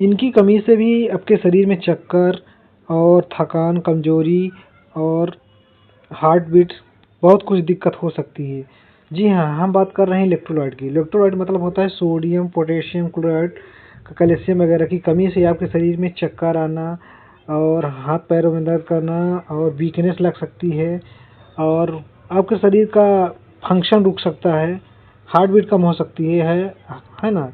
इनकी कमी से भी आपके शरीर में चक्कर और थकान, कमज़ोरी और हार्ट बीट बहुत कुछ दिक्कत हो सकती है। जी हाँ, हम बात कर रहे हैं इलेक्ट्रोलाइट की। इलेक्ट्रोलाइट मतलब होता है सोडियम, पोटेशियम क्लोराइड, कैल्शियम वगैरह की कमी से आपके शरीर में चक्कर आना और हाथ पैरों में दर्द करना और वीकनेस लग सकती है और आपके शरीर का फंक्शन रुक सकता है, हार्ट बीट कम हो सकती है ना।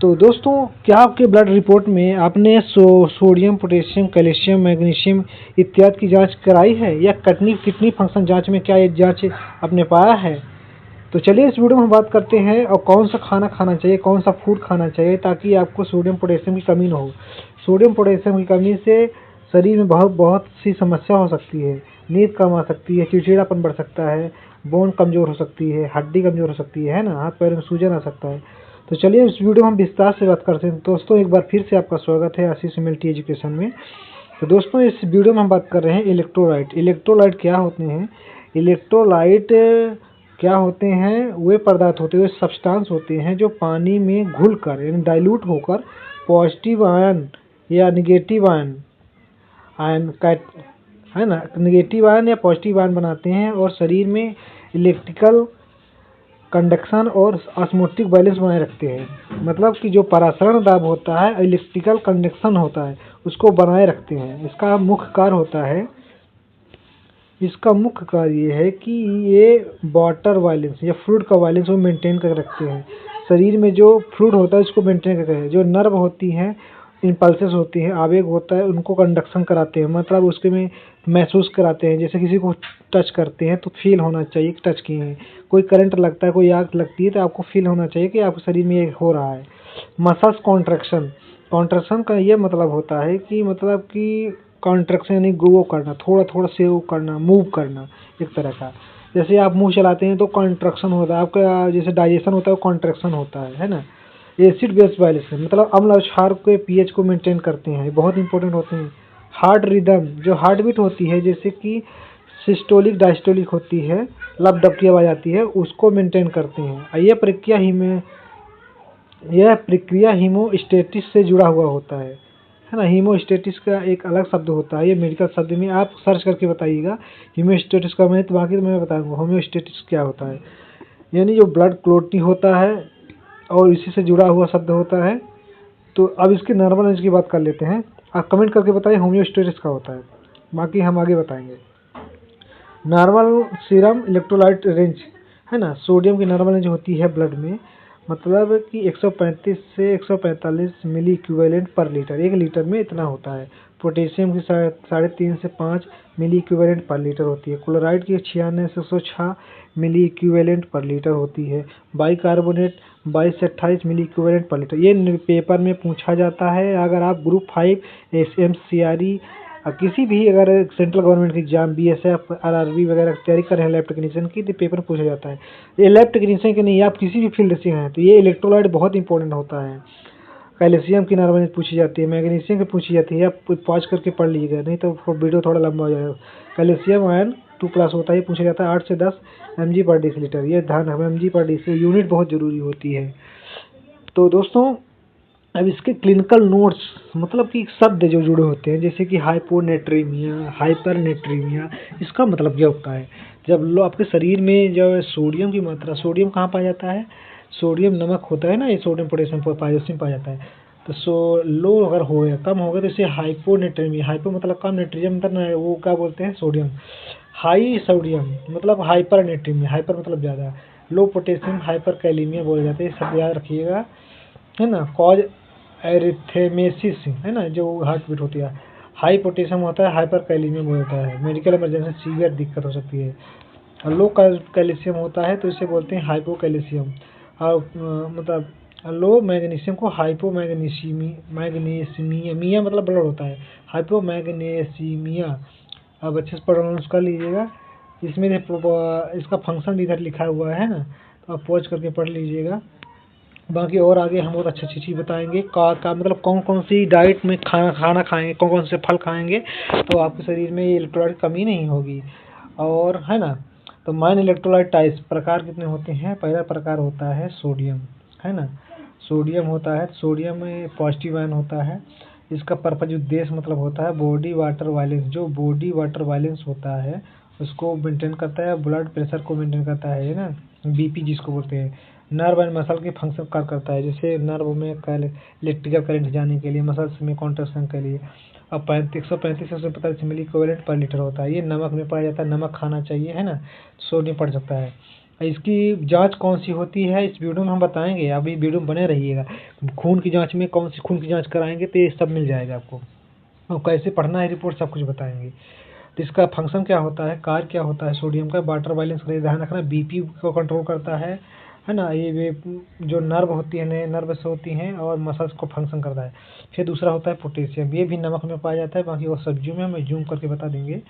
तो दोस्तों, क्या आपके ब्लड रिपोर्ट में आपने सोडियम, पोटेशियम, कैल्शियम, मैग्नीशियम इत्यादि की जांच कराई है या किडनी फंक्शन जांच में क्या ये जांच आपने पाया है? तो चलिए इस वीडियो में हम बात करते हैं और कौन सा खाना खाना चाहिए, कौन सा फूड खाना चाहिए ताकि आपको सोडियम पोटेशियम की कमी ना हो। सोडियम पोटेशियम की कमी से शरीर में बहुत बहुत सी समस्या हो सकती है। नींद कम आ सकती है, चिड़चिड़ापन बढ़ सकता है, बोन कमज़ोर हो सकती है, हड्डी कमज़ोर हो सकती है ना, हाथ पैर में सूजन आ सकता है। तो चलिए इस वीडियो में हम विस्तार से बात करते हैं। दोस्तों, एक बार फिर से आपका स्वागत है आशीष एमएलटी एजुकेशन में। तो दोस्तों, इस वीडियो में हम बात कर रहे हैं इलेक्ट्रोलाइट। इलेक्ट्रोलाइट क्या होते हैं? इलेक्ट्रोलाइट क्या होते हैं? वे पदार्थ होते हैं, वे सब्सटेंस होते हैं जो पानी में घुलकर यानी डाइल्यूट होकर पॉजिटिव आयन या निगेटिव आयन आयन है ना, निगेटिव आयन या पॉजिटिव आयन बनाते हैं और शरीर में इलेक्ट्रिकल कंडक्शन और ऑस्मोटिक बैलेंस बनाए रखते हैं। मतलब कि जो परासरण दाब होता है, इलेक्ट्रिकल कंडक्शन होता है, उसको बनाए रखते हैं। इसका मुख्य कार्य ये है कि ये वाटर बैलेंस या फ्लूइड का बैलेंस वो मेंटेन कर रखते हैं। शरीर में जो फ्लूइड होता है उसको मेंटेन करते हैं। जो नर्व होती हैं, इम्पल्सेस होती हैं, आवेग होता है, उनको कंडक्शन कराते हैं। मतलब उसके में महसूस कराते हैं। जैसे किसी को टच करते हैं तो फील होना चाहिए कि टच किए हैं। कोई करंट लगता है, कोई आग लगती है तो आपको फील होना चाहिए कि आपके शरीर में ये हो रहा है। मसल्स कॉन्ट्रैक्शन, कॉन्ट्रैक्शन का ये मतलब होता है कि कॉन्ट्रैक्शन यानी ग्रो करना, थोड़ा थोड़ा सेव करना, मूव करना एक तरह का। जैसे आप मुंह चलाते हैं तो कॉन्ट्रैक्शन होता है आपका, जैसे डाइजेशन होता है वो कॉन्ट्रैक्शन होता है ना। एसिड बेस बैलेंस मतलब अम्ल और क्षार के पीएच को मेंटेन करते हैं, बहुत इंपॉर्टेंट होते हैं। हार्ट रिदम, जो हार्ट बीट होती है, जैसे कि सिस्टोलिक डायस्टोलिक होती है, लब डब की आवाज़ आती है, उसको मेंटेन करते हैं। यह प्रक्रिया हीमोस्टेटिस से जुड़ा हुआ होता है ना। हीमोस्टेटिस का एक अलग शब्द होता है, ये मेडिकल शब्द में आप सर्च करके बताइएगा हीमोस्टेटिस का। मैं तो बाकी तो मैं बताऊंगा होम्योस्टेटिस क्या होता है। यानी जो ब्लड क्लॉटिंग होता है और इसी से जुड़ा हुआ शब्द होता है। तो अब इसके नॉर्मल रेंज की बात कर लेते हैं। आप कमेंट करके बताइए होम्योस्टेटिस क्या होता है, बाकी हम आगे बताएंगे। नॉर्मल सीरम इलेक्ट्रोलाइट रेंज है ना, सोडियम की नॉर्मल रेंज होती है ब्लड में, मतलब कि 135 से 145 मिली इक्विवेलेंट पर लीटर, 1 लीटर में इतना होता है। पोटेशियम की 3.5 से 5 मिली इक्विवेलेंट पर लीटर होती है। क्लोराइड की 96 से 106 मिली इक्विवेलेंट पर लीटर होती है। बाइकार्बोनेट 22 से 28 मिली इक्विवेलेंट पर लीटर। ये पेपर में पूछा जाता है। अगर आप ग्रुप 5 SMCRE किसी भी अगर सेंट्रल गवर्नमेंट की एग्जाम BSF RRB वगैरह की तैयारी कर रहे हैं लैब टेक्नीशियन की, तो पेपर पूछा जाता है। ये लैब टेक्नीशियन के नहीं, आप किसी भी फील्ड से हैं तो ये इलेक्ट्रोलाइट बहुत इंपॉर्टेंट होता है। कैल्शियम की नॉर्मल पूछी जाती है, मैग्नीशियम की पूछी जाती है। आप पॉज करके पढ़ लीजिएगा, नहीं तो वीडियो थोड़ा लंबा हो जाएगा। कैल्शियम आयन 2+ होता है, ये पूछा जाता है 8 से 10 mg/dl। ये ध्यान रखना, mg/dl यूनिट बहुत ज़रूरी होती है। तो दोस्तों, अब इसके क्लिनिकल नोट्स मतलब कि शब्द जो जुड़े होते हैं, जैसे कि हाइपोनेट्रीमिया, हाइपरनेट्रीमिया, इसका मतलब क्या होता है? जब आपके शरीर में जो सोडियम की मात्रा, सोडियम कहाँ पाया जाता है? सोडियम नमक होता है ना, ये सोडियम पोटेशियम पोटेशियम पाया जाता है। तो लो अगर हो या कम होगा तो इसे हाइपोनेट्रीमिया, हाइपो मतलब कम, नेट्रियम मतलब वो क्या बोलते हैं सोडियम। हाई सोडियम मतलब हाइपरनेट्रीमिया, हाइपर मतलब ज़्यादा, लो पोटेशियम हाइपर कैलीमिया बोले जाते हैं। सब याद रखिएगा, है ना। कॉज एरिथेमेसिस है ना, जो हार्ट बीट होती है। हाई पोटेशियम होता है, हाइपर कैलीमिया होता है, मेडिकल इमरजेंसी सीवियर दिक्कत हो सकती है। और लो कैल्शियम होता है तो इसे बोलते हैं हाइपोकैल्शियम। और मतलब लो मैग्नीशियम को मैग्नीसीमिया मतलब ब्लड होता है, हाइपोमैग्नीसीमिया। अब अच्छे से प्रोनाउंस कर लीजिएगा। इसमें इसका फंक्शन इधर लिखा हुआ है ना, तो आप पॉज करके पढ़ लीजिएगा। बाकी और आगे हम बहुत अच्छी चीज़ बताएंगे का मतलब कौन कौन सी डाइट में खाना खाएंगे, कौन कौन से फल खाएंगे तो आपके शरीर में ये इलेक्ट्रोलाइट कमी नहीं होगी, और है ना। तो माइन इलेक्ट्रोलाइट टाइप्स प्रकार कितने होते हैं? पहला प्रकार होता है सोडियम, है ना। सोडियम होता है, सोडियम में पॉजिटिव आयन होता है। इसका पर्पज उद्देश्य मतलब होता है बॉडी वाटर बैलेंस, जो बॉडी वाटर बैलेंस होता है उसको मेंटेन करता है, ब्लड प्रेशर को मेंटेन करता है ना, बीपी जिसको बोलते हैं। नर्व एंड मसल के फंक्शन कार्य करता है, जैसे नर्व में इलेक्ट्रिकल करंट जाने के लिए, मसल्स में कॉन्ट्रैक्शन के लिए। अब 135 से 145 मिली इक्विवेलेंट पर लीटर होता है। ये नमक में पाया जाता है, नमक खाना चाहिए, है ना, सोडियम पड़ सकता है। इसकी जांच कौन सी होती है इस वीडियो में हम बताएंगे, अभी वीडियो में बने रहिएगा। खून की जांच में कौन सी खून की जांच कराएंगे तो ये सब मिल जाएगा आपको, और कैसे पढ़ना है रिपोर्ट सब कुछ बताएंगे। तो इसका फंक्शन क्या होता है, कार्य क्या होता है सोडियम का, वाटर बैलेंस का ध्यान रखना, बीपी को कंट्रोल करता है ना, ये जो नर्व होती है, नर्व से होती हैं और मसल्स को फंक्शन करता है। फिर दूसरा होता है पोटेशियम, ये भी नमक में पाया जाता है, बाकी वो सब्जियों में हम जूम करके बता देंगे।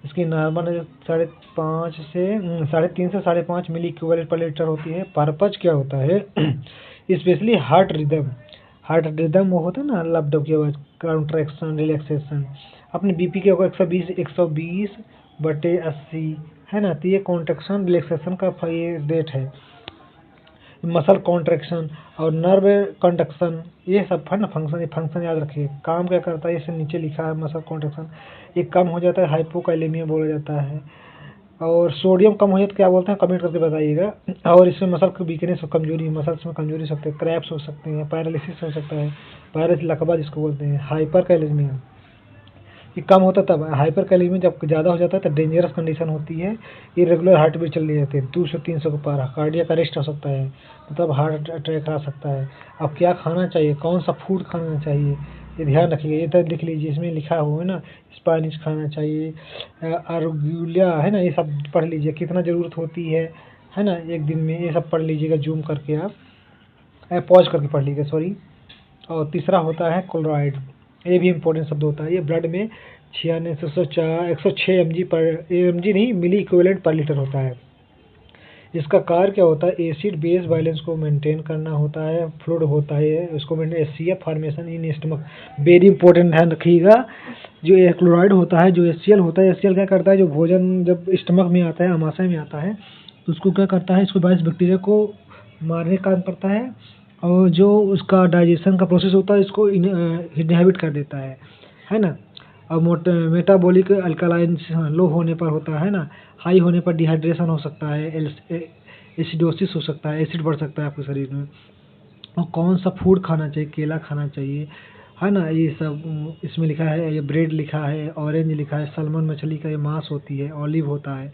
इसकी नॉर्मल 3.5 से 5.5 मिली इक्विवेलेंट पर लीटर होती है। पर्पज क्या होता है स्पेशली हार्ट रिदम वो होता है ना, लब डब की आवाज, कॉन्ट्रैक्शन, रिलैक्सेशन। अपने बीपी के 120/80 है ना, तो ये कॉन्ट्रैक्शन रिलैक्सेशन का ये रेट है। मसल कॉन्ट्रैक्शन और नर्व कंडक्शन, ये सब है ना फंक्शन याद रखिए। काम क्या करता है, इसे नीचे लिखा है, मसल कॉन्ट्रैक्शन ये कम हो जाता है, हाइपोकाइलेमिया बोला जाता है। और सोडियम कम हो जाता है क्या बोलते हैं, कमेंट करके बताइएगा। और इसमें मसल की वीकनेस और कमजोरी, मसल्स में कमजोरी हो सकते हैं, क्रैप्स हो सकते हैं, पैरालिसिस हो सकता है, पैरालिस लकवा जिसको बोलते हैं, हाइपरकाइलेमिया ये कम होता तब। हाइपर कैलेमिया जब ज़्यादा हो जाता है तो डेंजरस कंडीशन होती है, इरेगुलर हार्ट बीट चल रही रहती है 200 से 300 के पार, कार्डियक अरेस्ट हो सकता है, मतलब हार्ट अटैक आ सकता है। अब क्या खाना चाहिए, कौन सा फूड खाना चाहिए, ये ध्यान रखिएगा। ये तो लिख लीजिए, इसमें लिखा हुआ है ना, स्पाइनिश खाना चाहिए, आर्गुलिया है ना, ये सब पढ़ लीजिए, कितना ज़रूरत होती है ना एक दिन में, ये सब पढ़ लीजिएगा जूम करके आप पॉज करके पढ़ लीजिएगा, सॉरी। और तीसरा होता है क्लोराइड, ये भी इम्पोर्टेंट शब्द होता है। ये ब्लड में 106 एम जी नहीं, मिली इक्विवेलेंट पर लीटर होता है। इसका कार्य क्या होता है, एसिड बेस बैलेंस को मेंटेन करना होता है, फ्लूइड होता है उसको maintain, HCl formation in stomach, very important ध्यान रखिएगा। जो क्लोराइड होता है, जो HCl होता है, HCl क्या करता है, जो भोजन जब स्टमक में आता है, आमाशय में आता है, तो उसको क्या करता है, इसको बाइस बैक्टीरिया को मारने का काम करता है, और जो उसका डाइजेशन का प्रोसेस होता है इसको इनहिबिट कर देता है ना। और मेटाबॉलिक अल्कलाइन लो होने पर होता है ना, हाई होने पर डिहाइड्रेशन हो सकता है, एसिडोसिस हो सकता है, एसिड बढ़ सकता है आपके शरीर में। और कौन सा फूड खाना चाहिए, केला खाना चाहिए, है ना, ये सब इसमें लिखा है। ये ब्रेड लिखा है, ऑरेंज लिखा है, सलमन मछली का ये मांस होती है, ऑलिव होता है,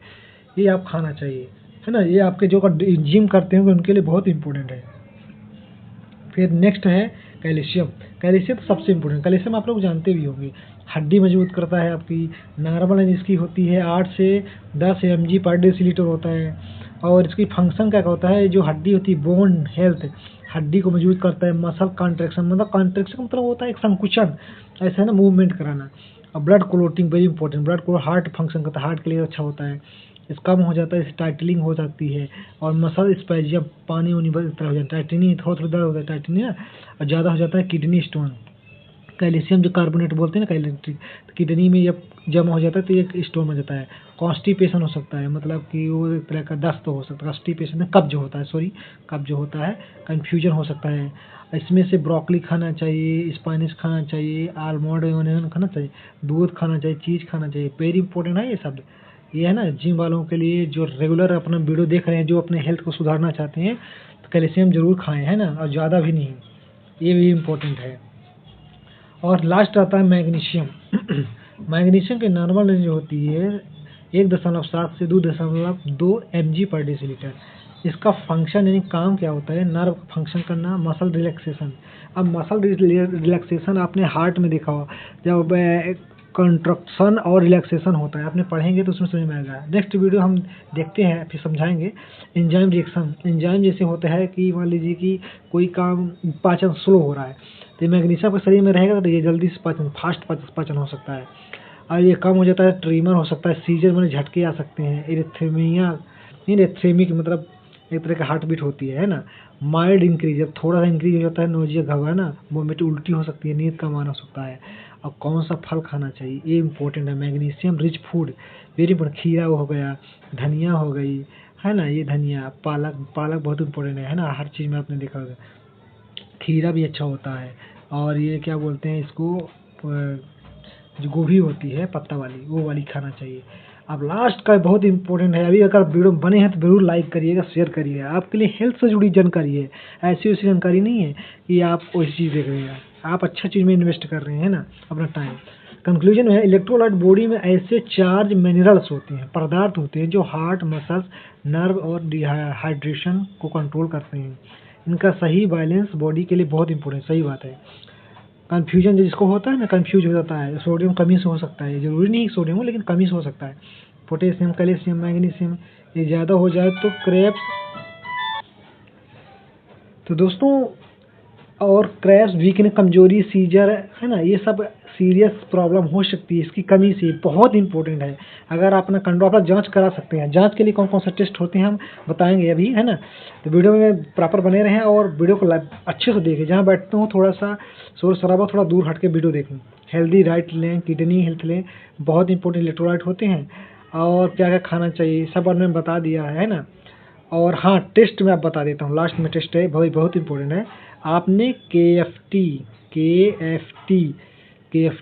ये आप खाना चाहिए, है ना। ये आपके जो जिम करते होंगे उनके लिए बहुत इंपॉर्टेंट है। फिर नेक्स्ट है कैल्शियम। कैल्शियम तो सबसे इम्पोर्टेंट, कैल्शियम आप लोग जानते भी होंगे, हड्डी मजबूत करता है आपकी। नॉर्मल इसकी होती है 8 से 10 mg पर डेसीलीटर होता है। और इसकी फंक्शन क्या होता है, जो हड्डी होती है बोन हेल्थ, हड्डी को मजबूत करता है। मसल कॉन्ट्रैक्शन, मतलब कॉन्ट्रैक्शन मतलब होता है एक संकुचन, ऐसा है ना, मूवमेंट कराना। और blood clotting very important, blood को हार्ट फंक्शन करता है, हार्ट के लिए अच्छा होता है। इस कम हो जाता है, इससे टाइटलिंग हो सकती है। और मसल स्पैजियम, पानी उनी तरह हो जाता है, टाइटनी थोड़ा दर्द होता है, टाइटनी ना। और ज़्यादा हो जाता है किडनी स्टोन, कैल्शियम जो कार्बोनेट बोलते हैं ना, कैल्शियम किडनी में जब जमा हो जाता है तो एक स्टोन हो जाता है। कॉन्स्टिपेशन हो सकता है, मतलब कि वो एक तरह का दस्त हो सकता है, कॉन्स्टिपेशन में कब्ज होता है, सॉरी कब्ज होता है, कन्फ्यूजन हो सकता है। इसमें से ब्रोकली खाना चाहिए, स्पाइनिश खाना चाहिए, आलमंड खाना चाहिए, दूध खाना चाहिए, चीज़ खाना चाहिए, वेरी इंपॉर्टेंट है ये शब्द। ये है ना जिम वालों के लिए, जो रेगुलर अपना वीडियो देख रहे हैं, जो अपने हेल्थ को सुधारना चाहते हैं, तो कैल्शियम जरूर खाएं, है ना, और ज़्यादा भी नहीं, ये भी इम्पोर्टेंट है। और लास्ट आता है मैग्नीशियम। मैग्नीशियम की नॉर्मल रेंज होती है 1.7 से 2.2 mg पर डेसीलीटर। इसका फंक्शन यानी काम क्या होता है, नर्व फंक्शन करना, मसल रिलैक्सेशन। अब मसल रिलैक्सेशन आपने हार्ट में देखा हो, जब कंट्रक्शन और रिलैक्सेशन होता है, आपने पढ़ेंगे तो उसमें समझ में आएगा। नेक्स्ट वीडियो हम देखते हैं, फिर समझाएंगे। एंजाइम रिएक्शन, एंजाइम जैसे होता है कि मान लीजिए कि कोई काम पाचन स्लो हो रहा है, तो मैग्नीशियम आपके शरीर में रहेगा तो ये जल्दी से पाचन, फास्ट पाचन हो सकता है। और ये कम हो जाता है, ट्रीमर हो सकता है, सीजर में झटके आ सकते हैं, इरेथेमिया, इरेथेमिक मतलब एक तरह की हार्ट बीट होती है ना। माइल्ड इंक्रीज, जब थोड़ा सा इंक्रीज हो जाता है, नोजिया घबराना, वोमिट उल्टी हो सकती है, नींद कम आना हो सकता है। और कौन सा फल खाना चाहिए, ये इंपॉर्टेंट है। Magnesium rich food very important, खीरा हो गया, धनिया हो गई, है ना, ये धनिया, पालक बहुत इंपॉर्टेंट है ना, हर चीज़ में आपने देखा होगा। खीरा भी अच्छा होता है, और ये क्या बोलते हैं इसको, जो गोभी होती है पत्ता वाली, वो वाली खाना चाहिए। अब लास्ट का बहुत इंपॉर्टेंट है, अभी अगर वीडियो बने हैं तो जरूर लाइक करिएगा, शेयर करिएगा। आपके लिए हेल्थ से जुड़ी जानकारी है, ऐसी वैसी जानकारी नहीं है कि आप वैसी चीज़ देख रहे हैं। आप अच्छा चीज़ में इन्वेस्ट कर रहे हैं ना अपना टाइम। कंक्लूजन है, इलेक्ट्रोलाइट बॉडी में ऐसे चार्ज मिनरल्स होते हैं, पदार्थ होते हैं जो हार्ट, मसल्स, नर्व और डिहाइड्रेशन को कंट्रोल करते हैं। इनका सही बैलेंस बॉडी के लिए बहुत इंपॉर्टेंट, सही बात है। कन्फ्यूजन जिसको होता है ना, कन्फ्यूज हो जाता है, सोडियम कमी से हो सकता है, ज़रूरी नहीं सोडियम हो, लेकिन कमी से हो सकता है। पोटेशियम, कैल्शियम, मैग्नीशियम ये ज़्यादा हो जाए तो तो दोस्तों और क्रैप्स, वीकनेस, कमजोरी, सीजर है ना, ये सब सीरियस प्रॉब्लम हो सकती है इसकी कमी से। बहुत इंपॉर्टेंट है। अगर आप अपना कंट्रोल आप जांच करा सकते हैं। जांच के लिए कौन कौन सा टेस्ट होते हैं हम बताएंगे अभी, है ना। तो वीडियो में प्रॉपर बने रहें और वीडियो को अच्छे से देखें। जहाँ बैठते हो थोड़ा सा शोर शराबा थोड़ा दूर हट के वीडियो देखें। हेल्दी डाइट लें, किडनी हेल्थ लें, बहुत इंपॉर्टेंट इलेक्ट्रोलाइट होते हैं। और क्या क्या खाना चाहिए सब मैंने बता दिया है ना। और हाँ, टेस्ट में आप बता देता हूँ, लास्ट में टेस्ट है, बहुत बहुत इंपॉर्टेंट है। आपने के एफ टी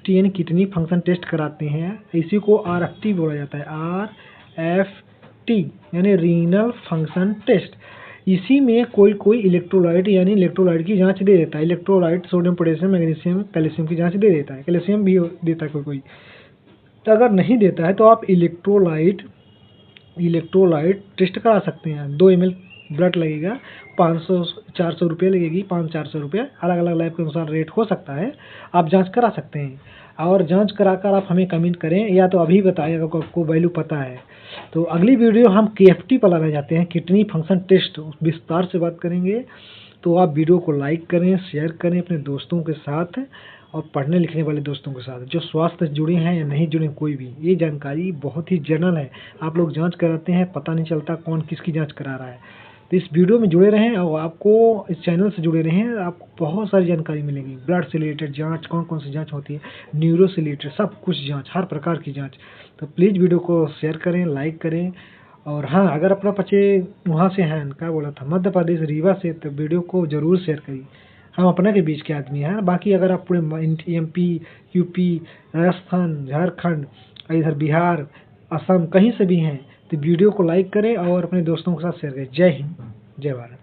यानी किडनी फंक्शन टेस्ट कराते हैं, इसी को RFT बोला जाता है। RFT यानी रीनल फंक्शन टेस्ट। इसी में कोई कोई इलेक्ट्रोलाइट यानी इलेक्ट्रोलाइट की जांच दे देता है। Electrolyte sodium, potassium, magnesium, calcium की जांच दे देता है। कैल्शियम भी देता है कोई कोई। तो अगर नहीं देता है तो आप इलेक्ट्रोलाइट टेस्ट करा सकते हैं। 2 ml ब्लड लगेगा, 500-400 रुपये लगेगी, 500-400 रुपये, अलग अलग लैब के अनुसार रेट हो सकता है। आप जांच करा सकते हैं और जांच कराकर आप हमें कमेंट करें, या तो अभी बताएं अगर आपको वैल्यू पता है। तो अगली वीडियो हम KFT पर लाने जाते हैं, किडनी फंक्शन टेस्ट, विस्तार से बात करेंगे। तो आप वीडियो को लाइक करें, शेयर करें अपने दोस्तों के साथ और पढ़ने लिखने वाले दोस्तों के साथ, जो स्वास्थ्य से जुड़े हैं या नहीं जुड़े कोई भी। ये जानकारी बहुत ही जनरल है। आप लोग जांच कराते हैं, पता नहीं चलता कौन किसकी जांच करा रहा है। तो इस वीडियो में जुड़े रहें और आपको इस चैनल से जुड़े रहें, आपको बहुत सारी जानकारी मिलेगी। ब्लड से रिलेटेड जांच, कौन कौन सी जांच होती है, न्यूरो से रिलेटेड सब कुछ जांच, हर प्रकार की जांच। तो प्लीज़ वीडियो को शेयर करें, लाइक करें। और हाँ, अगर अपना बच्चे वहाँ से हैं, क्या बोला था, मध्य प्रदेश रीवा से, तो वीडियो को ज़रूर शेयर करिए। हम अपने के बीच के आदमी हैं। बाकी अगर आप पूरे MP, UP, राजस्थान, झारखंड, इधर बिहार, असम कहीं से भी हैं तो वीडियो को लाइक करें और अपने दोस्तों के साथ शेयर करें। जय हिंद, जय भारत।